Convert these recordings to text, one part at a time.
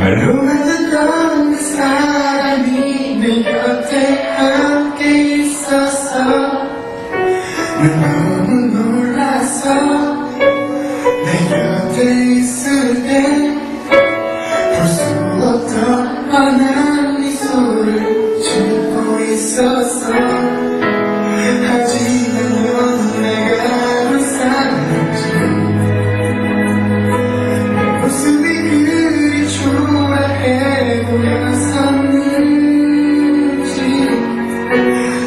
말로만 듣던 그 사람이 내 곁에 함께 있어서 난 너무 놀라서 내 곁에 있을 때 볼 수 없던 뻔한 미소를 짓고 있었어. 하지만 넌 내가 불쌍한지 내 모습이 그리 초라해 보였었는지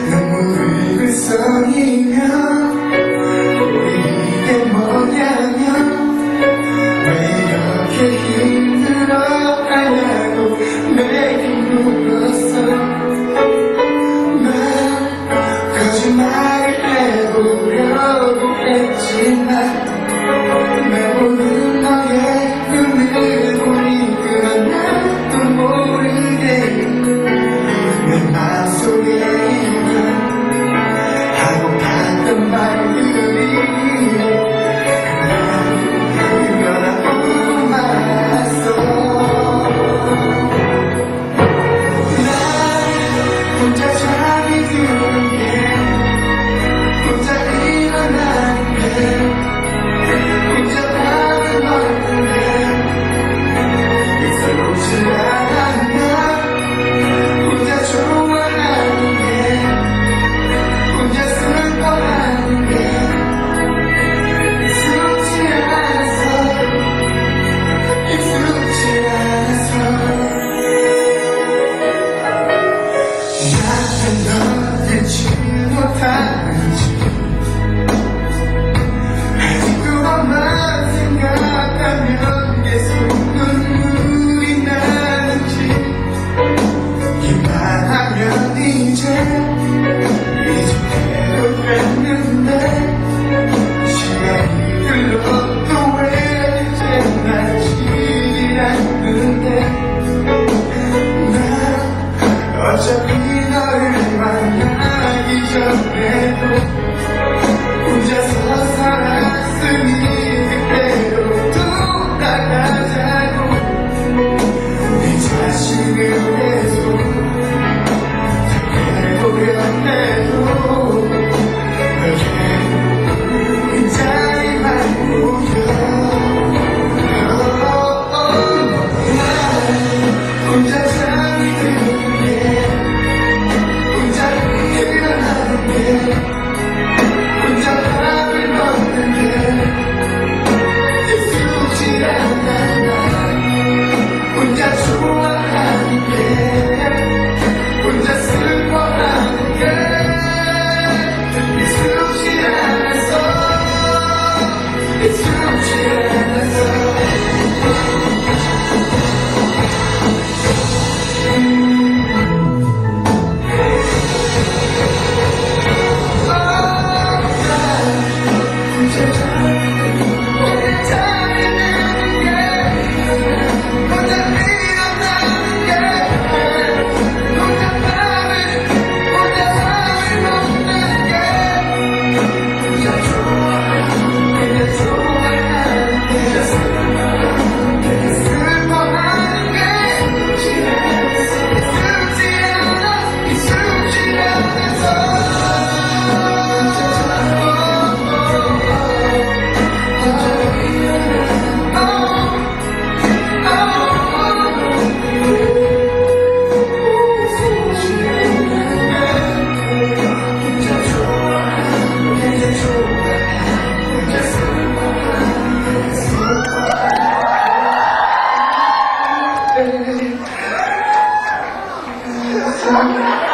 눈물을 글썽이며 이게 뭐냐면 왜 이렇게 힘들어하냐고 내게 물었어. 난 거짓말을 해보려고 했지만 내 보는 너의 눈을 보니까 나도 모르게 내 맘속에 하고 봤던 말들이 혼자 잠이 드는 게 혼자 일어나는 게 혼자 밥을 먹는 게 익숙지 않았나. 혼자 좋아하는 게 혼자 슬퍼하는 게 익숙지 않아서 익숙지 않아서 나는 너를 잊지 못하는지 아직 그것만 생각하면 계속 눈물이 나는지 이만하면 이제 잊을래도 됐는데 시간이 흘러도 왜 이제 날 지지 않는데 어차피 너를 만나기 전에도 혼자서 살았으니 그대로 돌아가자고 내 자신을 계속 해보려 해도 너의 인자에만 보여. 혼자 잠이 드는 게 혼자 일어나는 게 혼자 밥을 먹는 게 익숙지 않아. 혼자 좋아하는 게 혼자 슬퍼하는 게 익숙지 않아서 익숙지 않아서 Thank you.